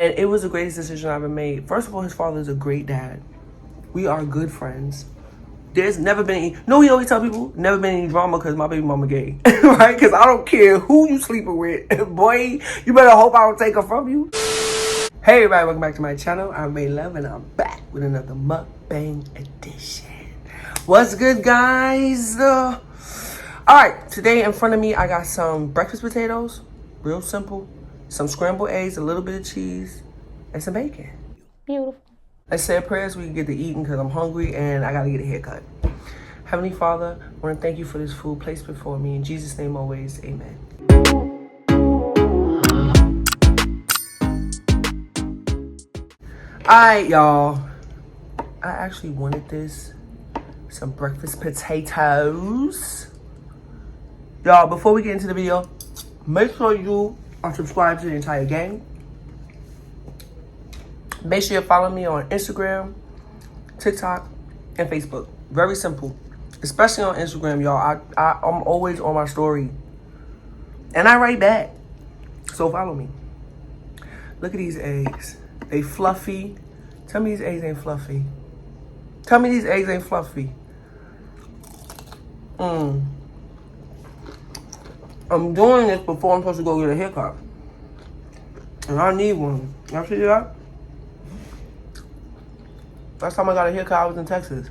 And it was the greatest decision I ever made. First of all, his father is a great dad. We are good friends. There's never been any, no, he always tell people, never been any drama because my baby mama gay. Right? Because I don't care who you sleeping with. Boy, you better hope I don't take her from you. Hey everybody, welcome back to my channel. I'm May Love and I'm back with another mukbang edition. What's good, guys? Alright, today in front of me I got some breakfast potatoes, real simple, some scrambled eggs, a little bit of cheese, and some bacon. Beautiful. Let's say a prayer so we can get to eating because I'm hungry and I gotta get a haircut. Heavenly Father, I want to thank you for this food placed before me. In Jesus' name always, amen. Alright, y'all. I actually wanted this. Some breakfast potatoes. Y'all, before we get into the video, make sure you are subscribed to the entire gang. Make sure you follow me on Instagram, TikTok, and Facebook. Very simple. Especially on Instagram, y'all. I'm always on my story. And I write back. So follow me. Look at these eggs. They fluffy. Tell me these eggs ain't fluffy. Tell me these eggs ain't fluffy. I'm doing this before I'm supposed to go get a haircut. And I need one. Y'all see that? Last time I got a haircut, I was in Texas.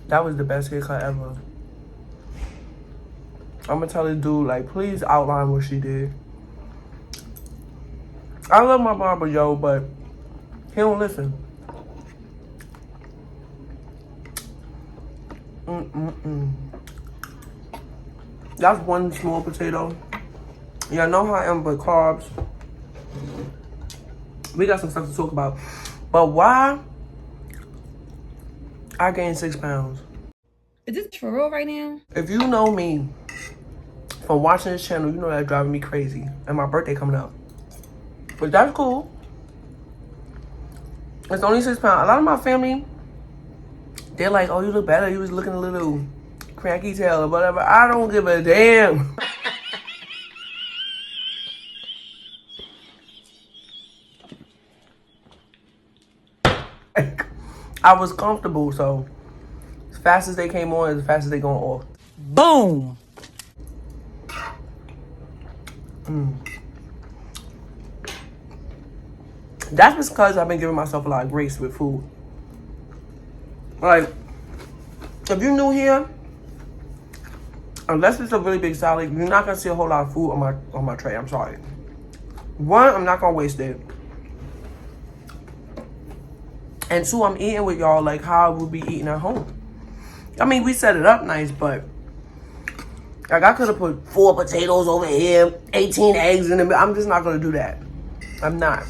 That was the best haircut ever. I'm gonna tell this dude, like, please outline what she did. I love my barber, yo, but he don't listen. That's one small potato. Y'all know how I am with carbs. We got some stuff to talk about. But why I gained 6 pounds? Is this for real right now? If you know me from watching this channel, you know that's driving me crazy. And my birthday coming up. But that's cool. It's only 6 pounds. A lot of my family, they're like, oh, you look better. You was looking a little cranky tail or whatever. I don't give a damn. I was comfortable, so as fast as they came on, as fast as they going off. Boom. That's because I've been giving myself a lot of grace with food. Like, if you're new here, unless it's a really big salad, you're not gonna see a whole lot of food on my tray. I'm sorry. One, I'm not gonna waste it. And two, I'm eating with y'all like how I would be eating at home. I mean, we set it up nice, but like I could have put 4 potatoes over here, 18 eggs in the middle. I'm just not gonna do that. I'm not.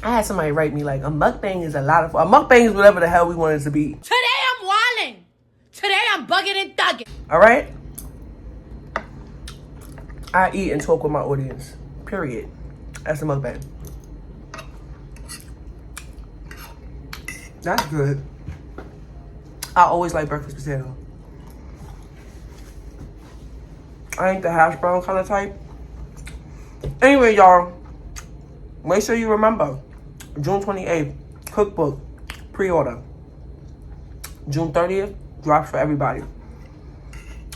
I had somebody write me like, a mukbang is a lot of fun. A mukbang is whatever the hell we want it to be. Today I'm wildin'. Today I'm bugging and thugging. All right? I eat and talk with my audience. Period. That's a mukbang. That's good. I always like breakfast potato. I ain't the hash brown kind of type. Anyway, y'all, make sure you remember, June 28th, cookbook, pre-order. June 30th, drops for everybody.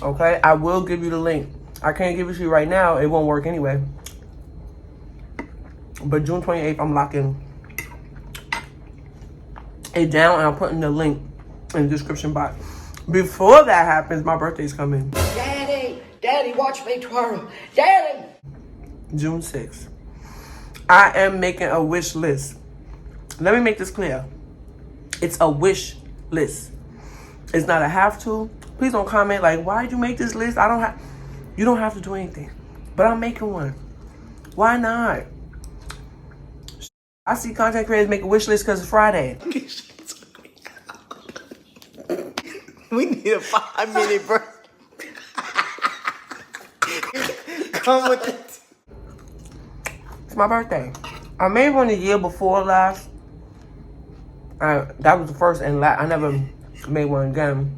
Okay? I will give you the link. I can't give it to you right now. It won't work anyway. But June 28th, I'm locking it down and I'm putting the link in the description box. Before that happens, my birthday's coming. Daddy, watch me twirl. Daddy! June 6th. I am making a wish list. Let me make this clear. It's a wish list. It's not a have to. Please don't comment like, why did you make this list? You don't have to do anything. But I'm making one. Why not? I see content creators make a wish list because it's Friday. We need a 5-minute break. Come with it. It's my birthday. I made one the year before last. That was the first and last. I never made one again.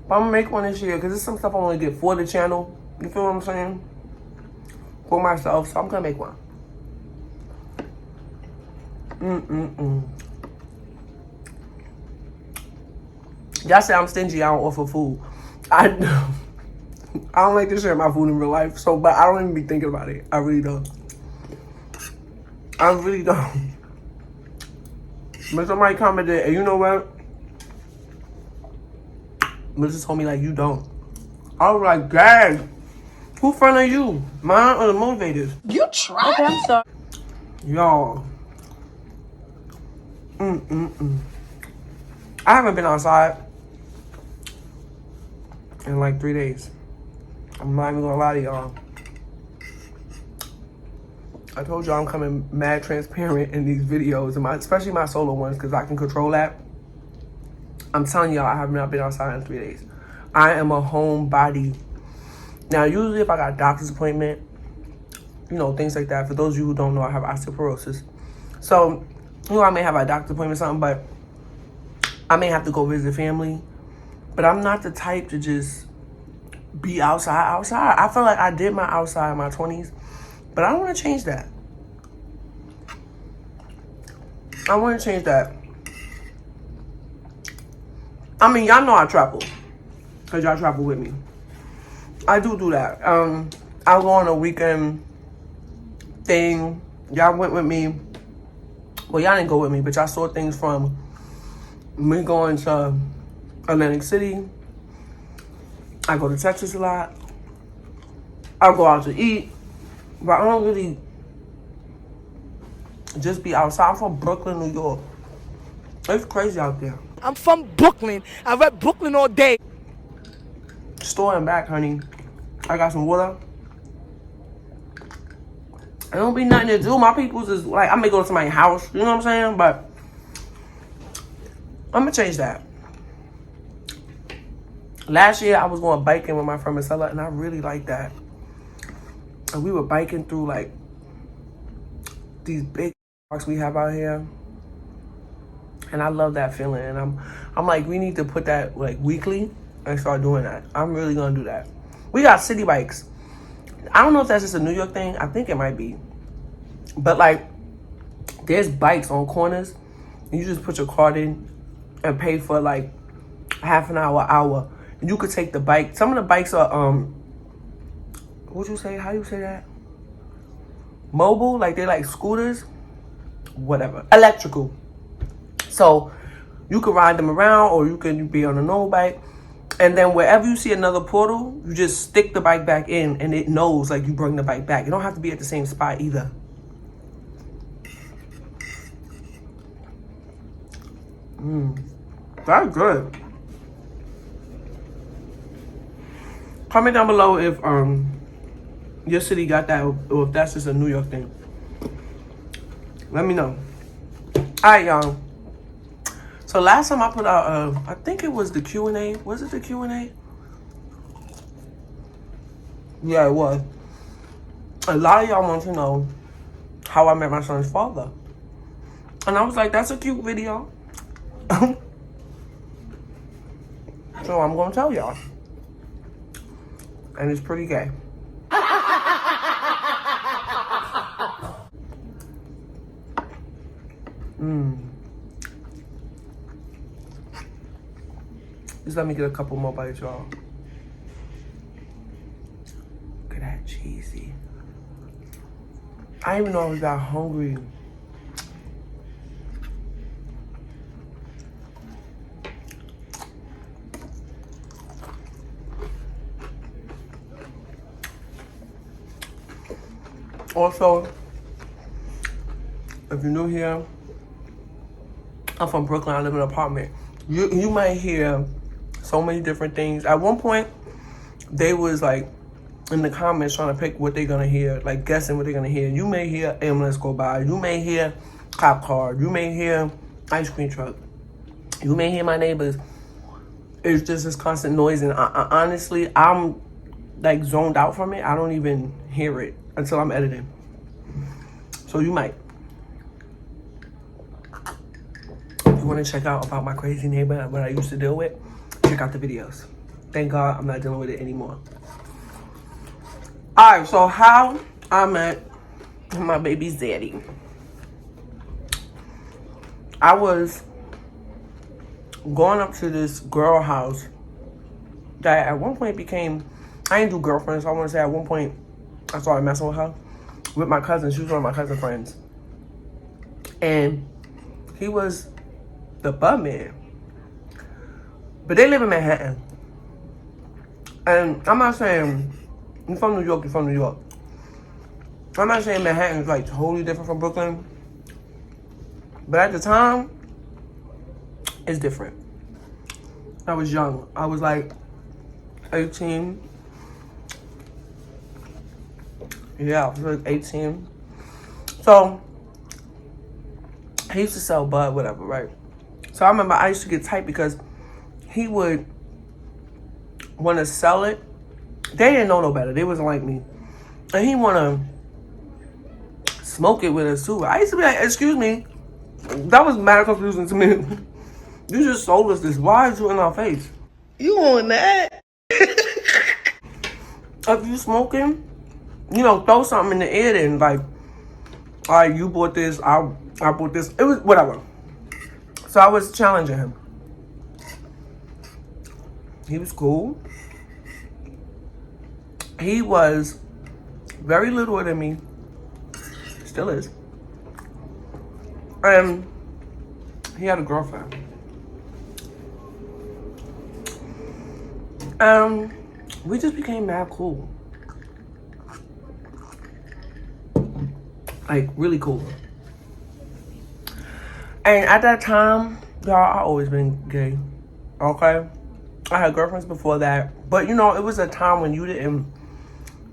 But I'm gonna make one this year because there's some stuff I want to get for the channel. You feel what I'm saying? for myself, so I'm gonna make one. Y'all say I'm stingy, I don't offer food. I don't like to share my food in real life, so, but I don't even be thinking about it. I really don't. I really don't. But somebody commented, and you know what? Mrs. told me, like, you don't. I was like, dang, who friend are you? Mine or the Motivators? You tried? Okay, I'm sorry. Y'all. I haven't been outside in like 3 days. I'm not even gonna lie to y'all. I told y'all I'm coming mad transparent in these videos, and especially my solo ones, because I can control that. I'm telling y'all, I have not been outside in 3 days. I am a homebody. Now, usually if I got a doctor's appointment, you know, things like that. For those of you who don't know, I have osteoporosis. So, you know, I may have a doctor's appointment or something, but I may have to go visit family. But I'm not the type to just be outside. I feel like I did my outside in my 20s, but I don't want to change that. I want to change that. I mean, y'all know I travel, because y'all travel with me. I do that. I'll go on a weekend thing. Y'all went with me. Well, y'all didn't go with me, but y'all saw things from me going to Atlantic City. I go to Texas a lot. I go out to eat. But I don't really just be outside. I'm from Brooklyn, New York. It's crazy out there. I'm from Brooklyn. I read Brooklyn all day. Store and back, honey. I got some water. There don't be nothing to do. My people's is like, I may go to somebody's house. You know what I'm saying? But I'm going to change that. Last year, I was going biking with my friend Marcella, and I really liked that. And we were biking through, like, these big parks we have out here. And I love that feeling. And I'm like, we need to put that, like, weekly and start doing that. I'm really going to do that. We got city bikes. I don't know if that's just a New York thing. I think it might be. But, like, there's bikes on corners. And you just put your card in and pay for, like, half an hour. And you could take the bike. Some of the bikes are, what'd you say? How you say that? Mobile? Like, they're like scooters? Whatever. Electrical. So, you can ride them around, or you can be on a normal bike. And then wherever you see another portal, you just stick the bike back in, and it knows, like, you bring the bike back. You don't have to be at the same spot either. That's good. Comment down below if your city got that, or if that's just a New York thing. Let me know. Alright, y'all. So last time I put out, I think it was the Q&A. Was it the Q&A? Yeah, it was. A lot of y'all want to know how I met my son's father. And I was like, that's a cute video. So I'm going to tell y'all. And it's pretty gay. Just let me get a couple more bites, y'all. Look at that cheesy. I didn't even know I was that hungry. Also, if you're new here, I'm from Brooklyn. I live in an apartment. You might hear so many different things. At one point, they was like in the comments trying to pick what they're gonna hear, like guessing what they're gonna hear. You may hear ambulance go by. You may hear cop car. You may hear ice cream truck. You may hear my neighbors. It's just this constant noise, and honestly, I'm like zoned out from it. I don't even hear it until I'm editing. So you might. If you want to check out about my crazy neighbor, what I used to deal with, check out the videos. Thank God I'm not dealing with it anymore. Alright, so how I met my baby's daddy. I was going up to this girl house that at one point became, I didn't do girlfriends, so I want to say at one point I started messing with her, with my cousin. She was one of my cousin friends. And he was the butt man. But they live in Manhattan. And I'm not saying, you're from New York, you're from New York. I'm not saying Manhattan is like totally different from Brooklyn. But at the time, it's different. I was young. I was like 18. Yeah, I was like 18. So, he used to sell bud, whatever, right? So I remember I used to get tight because he would want to sell it. They didn't know no better. They wasn't like me. And he want to smoke it with us too. I used to be like, excuse me. That was mad confusing to me. You just sold us this. Why is you in our face? You on that? If you smoking, you know, throw something in the air then, like, all right, you bought this, I bought this. It was whatever. So I was challenging him. He was cool. He was very little than me. Still is. And he had a girlfriend. We just became mad cool. Like, really cool. And at that time, y'all, I always been gay. Okay? I had girlfriends before that. But, you know, it was a time when you didn't...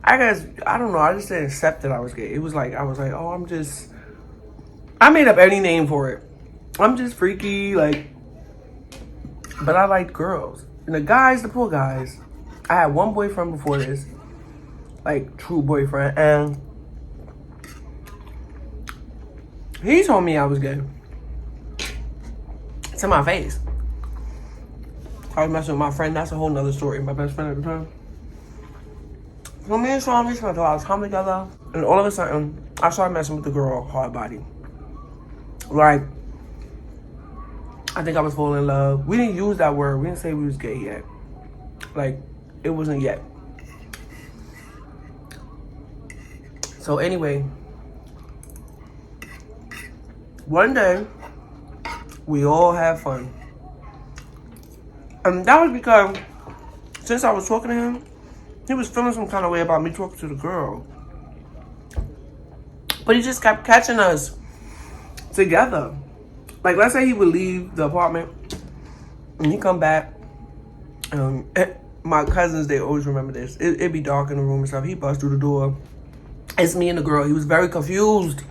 I guess, I don't know, I just didn't accept that I was gay. It was like, I was like, oh, I made up any name for it. I'm just freaky, like... But I liked girls. And the guys, the poor guys... I had one boyfriend before this. Like, true boyfriend. And... he told me I was gay. To my face. I was messing with my friend. That's a whole nother story. My best friend at the time. So me and Sean, we spent a lot of time together. And all of a sudden, I started messing with the girl, hard body. Like, I think I was falling in love. We didn't use that word. We didn't say we was gay yet. Like, it wasn't yet. So anyway, one day, we all had fun. And that was because, since I was talking to him, he was feeling some kind of way about me talking to the girl. But he just kept catching us together. Like, let's say he would leave the apartment, and he come back. My cousins, they always remember this. It'd be dark in the room and stuff. He bust through the door. It's me and the girl. He was very confused.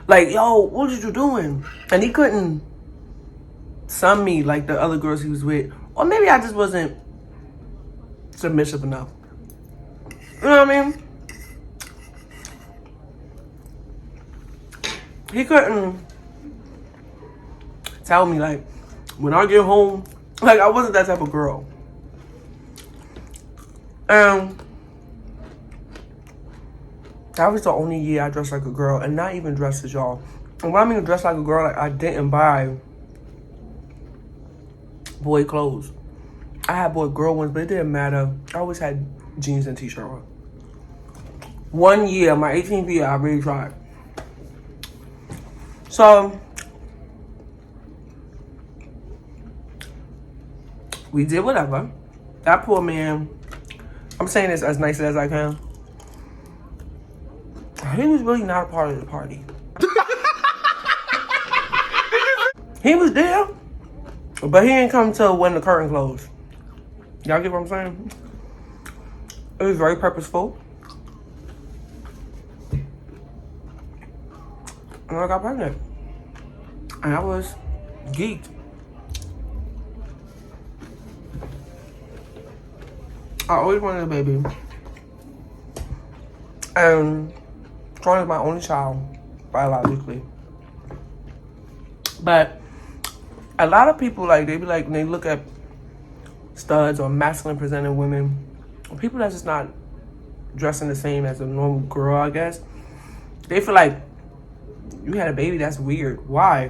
Like, yo, what are you doing? And he couldn't sum me like the other girls he was with. Or maybe I just wasn't submissive enough. You know what I mean? He couldn't tell me, like, when I get home, like, I wasn't that type of girl. That was the only year I dressed like a girl, and not even dressed as y'all. And when I mean dressed like a girl, like, I didn't buy boy clothes. I had boy girl ones, but it didn't matter. I always had jeans and t-shirt on. One year, my 18th year, I really tried. So, we did whatever. That poor man, I'm saying this as nice as I can. He was really not a part of the party. He was there, but he didn't come till when the curtain closed. Y'all get what I'm saying? It was very purposeful. And I got pregnant. And I was geeked. I always wanted a baby. And Sean is my only child, biologically. But a lot of people, like, they be like, when they look at studs or masculine presenting women, people that's just not dressing the same as a normal girl, I guess, They feel like you had a baby, that's weird. Why?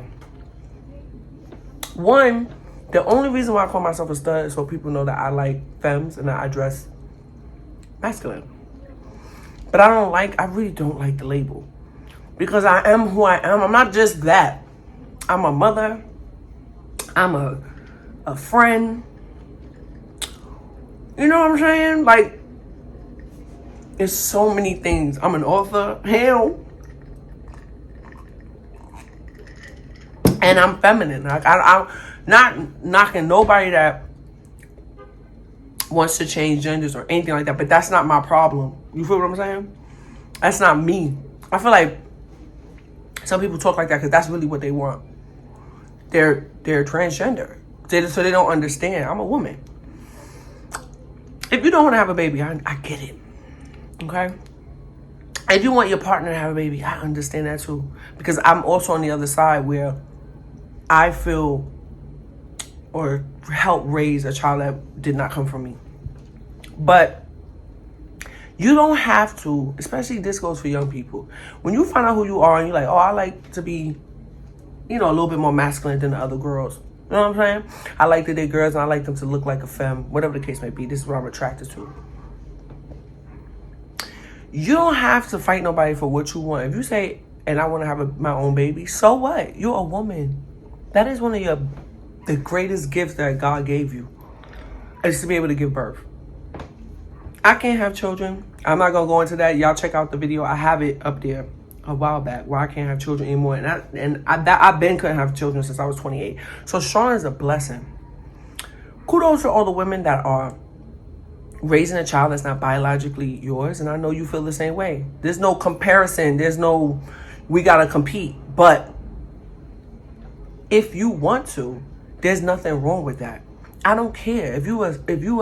One, the only reason why I call myself a stud is so people know that I like femmes and that I dress masculine. But I really don't like the label. Because I am who I am. I'm not just that. I'm a mother. I'm a friend. You know what I'm saying? Like, it's so many things. I'm an author. Hell. And I'm feminine. Like, I'm not knocking nobody that wants to change genders or anything like that. But that's not my problem. You feel what I'm saying? That's not me. I feel like some people talk like that because that's really what they want. They're transgender. So they don't understand. I'm a woman. If you don't want to have a baby, I get it. Okay? If you want your partner to have a baby, I understand that too. Because I'm also on the other side where I feel or help raise a child that did not come from me. But you don't have to, especially this goes for young people. When you find out who you are and you're like, oh, I like to be, a little bit more masculine than the other girls. You know what I'm saying? I like to date girls and I like them to look like a femme, whatever the case may be. This is what I'm attracted to. You don't have to fight nobody for what you want. If you say, and I want to have my own baby, so what? You're a woman. That is one of the greatest gifts that God gave you, is to be able to give birth. I can't have children. I'm not going to go into that. Y'all check out the video. I have it up there a while back where I can't have children anymore. And I've been couldn't have children since I was 28. So Sean is a blessing. Kudos to all the women that are raising a child that's not biologically yours. And I know you feel the same way. There's no comparison. There's no, we got to compete. But if you want to, there's nothing wrong with that. I don't care. If you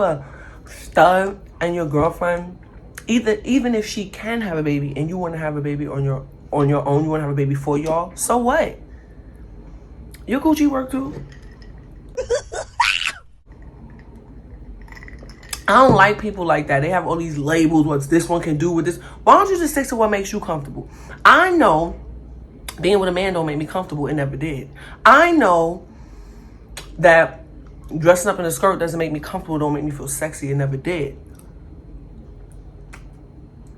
a stud and your girlfriend, even if she can have a baby and you want to have a baby on your own, you want to have a baby for y'all, so what? Your Gucci work too. I don't like people like that. They have all these labels, what this one can do with this. Why don't you just stick to what makes you comfortable? I know being with a man don't make me comfortable. It never did. I know that dressing up in a skirt doesn't make me comfortable, don't make me feel sexy. It never did.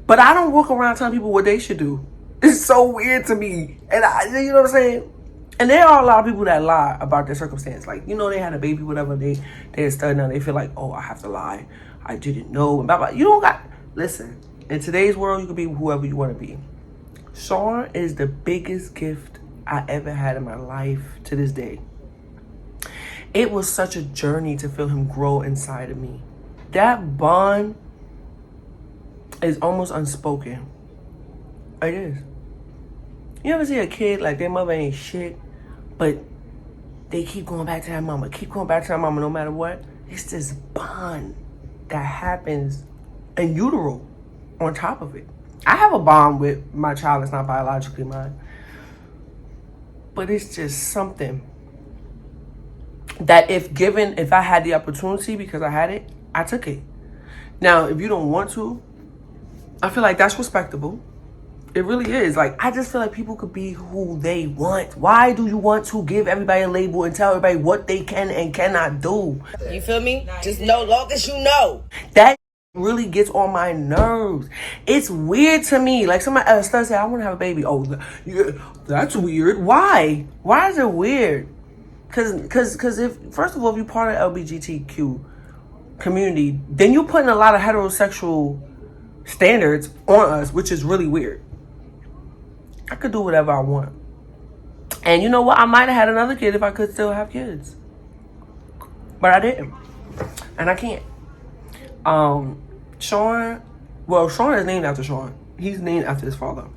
But I don't walk around telling people what they should do. It's so weird to me. And you know what I'm saying? And there are a lot of people that lie about their circumstance. Like, they had a baby, whatever, they had studied now. They feel like, oh, I have to lie. I didn't know. And blah, blah. You don't got, listen, in today's world, you can be whoever you want to be. Sean is the biggest gift I ever had in my life to this day. It was such a journey to feel him grow inside of me. That bond is almost unspoken. It is. You ever see a kid like their mother ain't shit, but they keep going back to that mama, no matter what? It's this bond that happens in utero on top of it. I have a bond with my child that's not biologically mine. But it's just something that if I had the opportunity because I had it, I took it. Now, if you don't want to, I feel like that's respectable. It really is. Like, I just feel like people could be who they want. Why do you want to give everybody a label and tell everybody what they can and cannot do? You feel me? Just know, long as you know. That really gets on my nerves. It's weird to me. Like, somebody else starts saying, I want to have a baby. Oh, yeah, that's weird. Why? Why is it weird? Because if, first of all, if you're part of the LGBTQ community, then you're putting a lot of heterosexual standards on us, which is really weird. I could do whatever I want. And you know what? I might have had another kid if I could still have kids. But I didn't. And I can't. Sean is named after Sean. He's named after his father.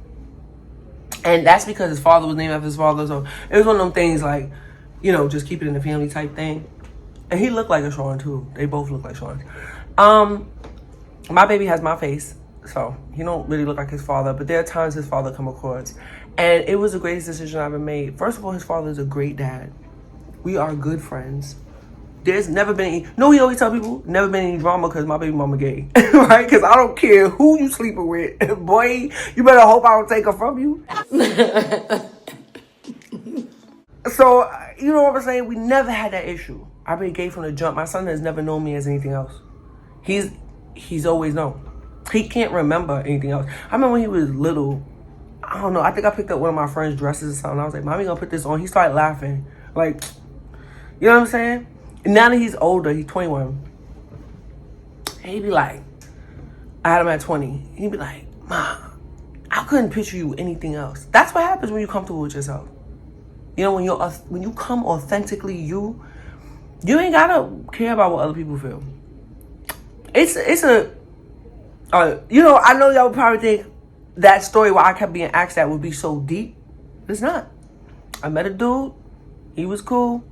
And that's because his father was named after his father. So it was one of them things like, just keep it in the family type thing. And he looked like a Sean too. They both look like Sean. My baby has my face. So he don't really look like his father, but there are times his father come across. And it was the greatest decision I ever made. First of all, his father is a great dad. We are good friends. There's never been any, no, he always tell people, never been any drama because my baby mama gay. Right? Because I don't care who you sleeping with. Boy, you better hope I don't take her from you. So, you know what I'm saying? We never had that issue. I've been gay from the jump. My son has never known me as anything else. He's always known. He can't remember anything else. I remember when he was little, I don't know, I think I picked up one of my friend's dresses or something. I was like, Mommy gonna put this on. He started laughing. Like, you know what I'm saying? And now that he's older, he's 21. He'd be like, I had him at 20. He'd be like, Mom, I couldn't picture you anything else. That's what happens when you're comfortable with yourself. You know, when you come authentically you ain't gotta care about what other people feel. You know, I know y'all would probably think that story where I kept being asked that would be so deep. It's not. I met a dude. He was cool.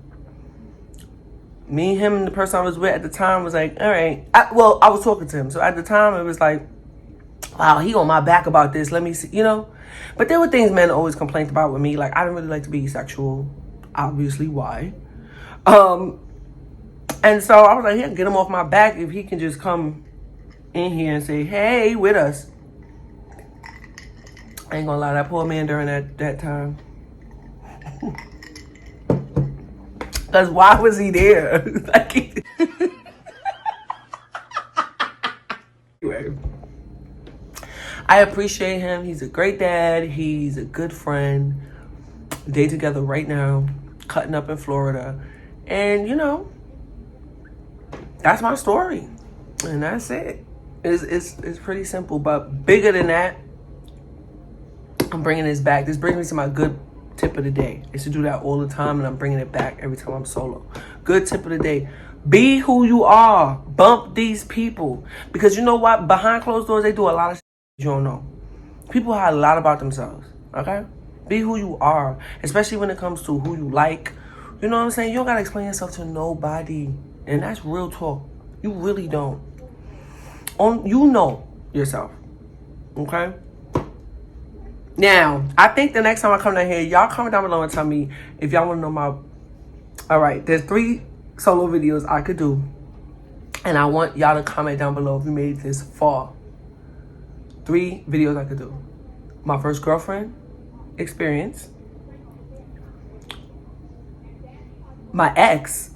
Me, him, and the person I was with at the time was like, all right. I was talking to him. So at the time, it was like, wow, he on my back about this. Let me see, you know. But there were things men always complained about with me. Like, I didn't really like to be sexual. Obviously, why? And so I was like, yeah, get him off my back if he can just come in here and say, hey, with us. I ain't gonna lie, that poor man during that time. Because why was he there? Anyway, I appreciate him. He's a great dad. He's a good friend. They together right now, cutting up in Florida. And, you know, that's my story. And that's it. It's pretty simple. But bigger than that, I'm bringing this back. This brings me to my good tip of the day. I used to do that all the time, and I'm bringing it back every time I'm solo. Good tip of the day. Be who you are. Bump these people. Because you know what? Behind closed doors, they do a lot of shit you don't know. People hide a lot about themselves. Okay? Be who you are. Especially when it comes to who you like. You know what I'm saying? You don't gotta explain yourself to nobody. And that's real talk. You really don't. You know yourself. Okay? Now, I think the next time I come down here, y'all comment down below and tell me if y'all want to know my... Alright, there's 3 solo videos I could do. And I want y'all to comment down below if you made it this far. 3 videos I could do. My first girlfriend experience. My ex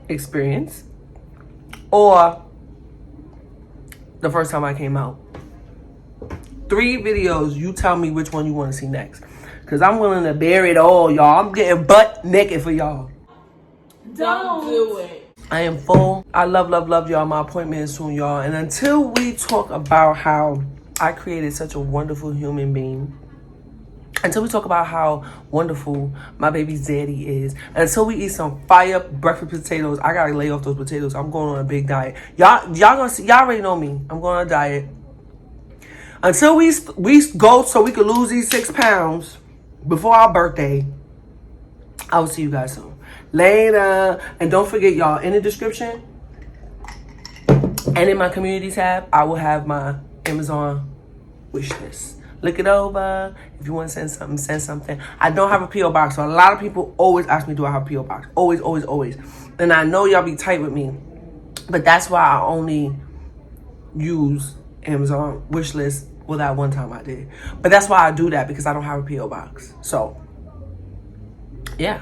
experience. Or the first time I came out. 3 videos, you tell me which one you want to see next. Because I'm willing to bear it all, y'all. I'm getting butt naked for y'all. Don't do it. I am full. I love y'all. My appointment is soon, y'all. And until we talk about how I created such a wonderful human being, until we talk about how wonderful my baby's daddy is, until we eat some fire breakfast potatoes, I gotta lay off those potatoes. I'm going on a big diet. Y'all gonna see. Y'all already know me. I'm going on a diet. Until we go so we can lose these 6 pounds before our birthday, I will see you guys soon. Later. And don't forget, y'all, in the description and in my community tab, I will have my Amazon wish list. Look it over. If you want to send something, send something. I don't have a P.O. box, so a lot of people always ask me, do I have a P.O. box? Always, always, always. And I know y'all be tight with me, but that's why I only use Amazon wish list. Well, that one time I did. But that's why I do that, because I don't have a P.O. box. So, yeah.